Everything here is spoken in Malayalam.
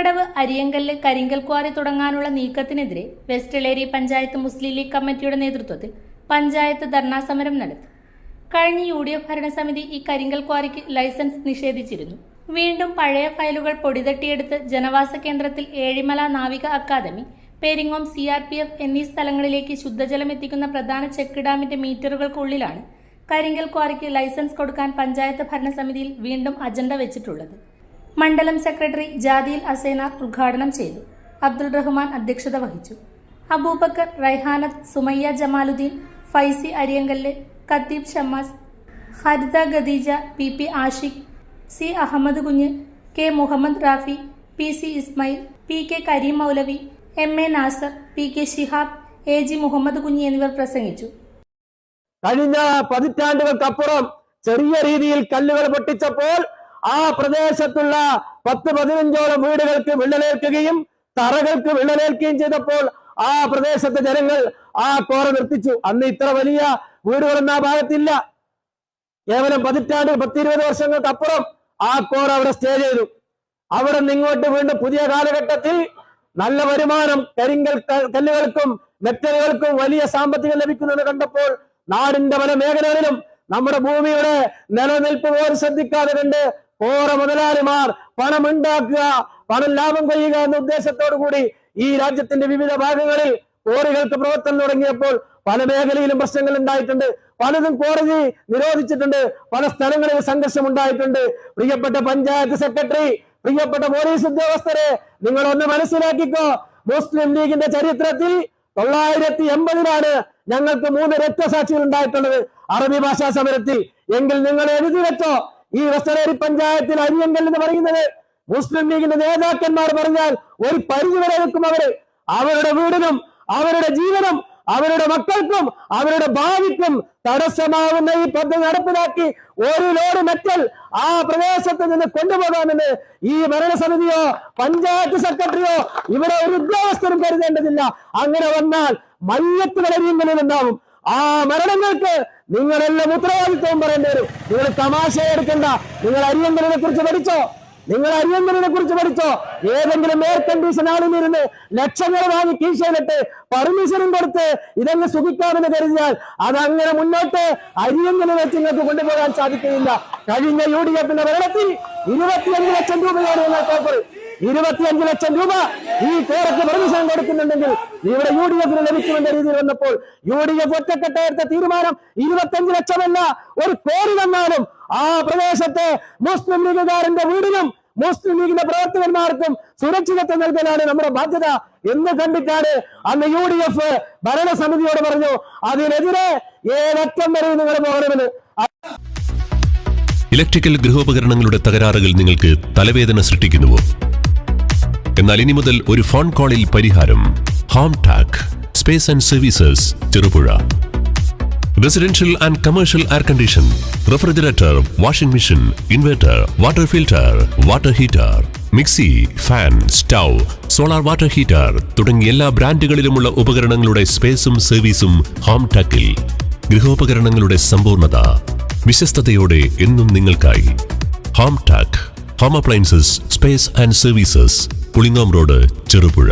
മണിക്കടവ് അരിയങ്കല്ല് കരിങ്കൽ ക്വാറി തുടങ്ങാനുള്ള നീക്കത്തിനെതിരെ വെസ്റ്റ് എളേരി പഞ്ചായത്ത് മുസ്ലിം ലീഗ് കമ്മിറ്റിയുടെ നേതൃത്വത്തിൽ പഞ്ചായത്ത് ധർണാ സമരം നടത്തി. കഴിഞ്ഞ UDF ഭരണസമിതി ഈ കരിങ്കൽ ക്വാറിക്ക് ലൈസൻസ് നിഷേധിച്ചിരുന്നു. വീണ്ടും പഴയ ഫയലുകൾ പൊടിതട്ടിയെടുത്ത് ജനവാസ കേന്ദ്രത്തിൽ ഏഴിമല നാവിക അക്കാദമി, പെരിങ്ങോം CRPF എന്നീ സ്ഥലങ്ങളിലേക്ക് ശുദ്ധജലം എത്തിക്കുന്ന പ്രധാന ചെക്ക് ഡാമിന്റെ മീറ്ററുകൾക്കുള്ളിലാണ് കരിങ്കൽ ക്വാറിക്ക് ലൈസൻസ് കൊടുക്കാൻ പഞ്ചായത്ത് ഭരണസമിതിയിൽ വീണ്ടും അജണ്ട വെച്ചിട്ടുള്ളത്. മണ്ഡലം സെക്രട്ടറി ജാദിൽ അസൈനാർ ഉദ്ഘാടനം ചെയ്തു. അബ്ദുൾ റഹ്മാൻ അധ്യക്ഷത വഹിച്ചു. അബൂബക്കർ, റൈഹാനത്ത്, സുമയ്യ ജമാലുദ്ദീൻ, ഫൈസി അരിയങ്കല്ല്, ഖത്തീബ് ഷമ്മാസ്, ഹരിത ഖദീജ, PP ആഷിഖ്, C അഹമ്മദ് കുഞ്ഞ്, K Muhammad Rafi, PC Ismail, PK Kareem മൗലവി, MA Nasar, PK Shihab, AG Muhammad Kunhi എന്നിവർ പ്രസംഗിച്ചു. കഴിഞ്ഞ പതിറ്റാണ്ടുകൾക്കപ്പുറം ചെറിയ രീതിയിൽ കല്ലുകൾ പൊട്ടിച്ചപ്പോൾ ആ പ്രദേശത്തുള്ള 10-15ഓളം വീടുകൾക്ക് വിള്ളലേൽക്കുകയും തറകൾക്ക് വിള്ളലേൽക്കുകയും ചെയ്തപ്പോൾ ആ പ്രദേശത്തെ ജനങ്ങൾ ആ കോറ നിർത്തിച്ചു. അന്ന് ഇത്ര വലിയ വീടുകളൊന്നും ആ ഭാഗത്തില്ല. കേവലം 10-20 വർഷങ്ങൾക്കപ്പുറം ആ കോറ അവിടെ സ്റ്റേ ചെയ്തു. അവിടെ നിന്നിങ്ങോട്ട് വീണ്ടും പുതിയ കാലഘട്ടത്തിൽ നല്ല വരുമാനം കരിങ്കൽ കല്ലുകൾക്കും മെറ്റലുകൾക്കും വലിയ സാമ്പത്തികം ലഭിക്കുന്നത് കണ്ടപ്പോൾ നാടിന്റെ പല മേഖലകളിലും നമ്മുടെ ഭൂമിയുടെ നിലനിൽപ്പ് പോലും ശ്രദ്ധിക്കാതെ കണ്ട് കോറ മുതലാളിമാർ പണമുണ്ടാക്കുക, പണം ലാഭം കൊയ്യുക എന്ന ഉദ്ദേശത്തോടു കൂടി ഈ രാജ്യത്തിന്റെ വിവിധ ഭാഗങ്ങളിൽ കോറികൾക്ക് പ്രവർത്തനം തുടങ്ങിയപ്പോൾ പല മേഖലയിലും പ്രശ്നങ്ങൾ ഉണ്ടായിട്ടുണ്ട്. പലതും കോടതി നിരോധിച്ചിട്ടുണ്ട്. പല സ്ഥലങ്ങളിൽ സംഘർഷം ഉണ്ടായിട്ടുണ്ട്. പ്രിയപ്പെട്ട പഞ്ചായത്ത് സെക്രട്ടറി, പ്രിയപ്പെട്ട പോലീസ് ഉദ്യോഗസ്ഥരെ, നിങ്ങളൊന്ന് മനസ്സിലാക്കിക്കോ. മുസ്ലിം ലീഗിന്റെ ചരിത്രത്തിൽ 980-ലാണ് ഞങ്ങൾക്ക് 3 രക്തസാക്ഷികൾ ഉണ്ടായിട്ടുള്ളത് അറബി ഭാഷാ സമരത്തിൽ. എങ്കിൽ നിങ്ങൾ എഴുതി വെച്ചോ, ഈ വെസ്റ്റ് എളേരി പഞ്ചായത്തിൽ അരിയങ്കൽ എന്ന് പറയുന്നത് മുസ്ലിം ലീഗിന്റെ നേതാക്കന്മാർ പറഞ്ഞാൽ ഒരു പരിധി വരെ നിൽക്കും. അവരുടെ വീടിനും അവരുടെ ജീവനും അവരുടെ മക്കൾക്കും അവരുടെ ഭാവിക്കും തടസ്സമാവുന്ന ഈ പദ്ധതി നടപ്പിലാക്കി 1 ലോഡ് മെറ്റൽ ആ പ്രദേശത്ത് നിന്ന് കൊണ്ടുപോകാമെന്ന് ഈ ഭരണസമിതിയോ പഞ്ചായത്ത് സെക്രട്ടറിയോ ഇവിടെ ഒരു ഉദ്യോഗസ്ഥരും കരുതേണ്ടതില്ല. അങ്ങനെ വന്നാൽ മയ്യത്തുകൾ അരിയങ്കലിൽ ഉണ്ടാവും. ആ മരണങ്ങൾക്ക് നിങ്ങളെല്ലാം ഉത്തരവാദിത്വം പറയേണ്ടി വരും. നിങ്ങൾ തമാശ എടുക്കണ്ട. നിങ്ങൾ അരിയങ്കലിനെ കുറിച്ച് പഠിച്ചോ? ഏതെങ്കിലും എയർ കണ്ടീഷൻ ആളിലിരുന്ന് ലക്ഷങ്ങൾ വാങ്ങി കീശയിലിട്ട് പെർമിഷനും കൊടുത്ത് ഇതങ്ങ് സുഖിക്കാമെന്ന് കരുതിയാൽ അതങ്ങനെ മുന്നോട്ട് അരിയങ്കലിൽ വെച്ച് നിങ്ങൾക്ക് കൊണ്ടുപോകാൻ സാധിക്കുകയില്ല. കഴിഞ്ഞ UDF-ന്റെ ഭരണത്തിൽ 25 ലക്ഷം രൂപയാണ് ഞങ്ങൾ 25 ലക്ഷം രൂപ ഈ കോറയ്ക്ക് പെർമിഷൻ കൊടുക്കുന്നുണ്ടെങ്കിൽ ഇവിടെ UDF-ന് ലഭിക്കുമെന്ന രീതിയിൽ വന്നപ്പോൾ UDF ഒറ്റക്കെട്ടായിരുന്ന തീരുമാനം 25 ലക്ഷമല്ല, 1 കോടി തന്നാലും ആ പ്രദേശത്തെ മുസ്ലിം ലീഗുകാരന്റെ വീടിനും മുസ്ലിം ലീഗിന്റെ പ്രവർത്തകന്മാർക്കും സുരക്ഷിതത്വം നൽകലാണ് നമ്മുടെ ബാധ്യത എന്ന് കണ്ടിട്ടാണ് അന്ന് UDF ഭരണസമിതിയോട് പറഞ്ഞു അതിനെതിരെ ഏതറ്റം വരെ നിങ്ങൾ പോകണമെന്ന്. ഇലക്ട്രിക്കൽ ഗൃഹോപകരണങ്ങളുടെ തകരാറുകൾ നിങ്ങൾക്ക് തലവേദന സൃഷ്ടിക്കുന്നുവോ? എന്നാൽ ഇനി മുതൽ ഒരു ഫോൺ കോളിൽ പരിഹാരം. Home Tak space and services, Cherupuzha. Residential and commercial air condition, refrigerator, washing machine, inverter, water filter, water heater, mixie, fan, stove, solar water heater തുടങ്ങിയ എല്ലാ ബ്രാൻഡുകളിലുമുള്ള ഉപകരണങ്ങളുടെ സ്പേസും സർവീസും ഹോം ടാക്കിൽ. ഗൃഹോപകരണങ്ങളുടെ സമ്പൂർണ്ണത വിശ്വസ്തയോടെ എന്നും നിങ്ങൾക്കായി. Home Tak home appliances, space and services, Pulingome road, Cherupuzha.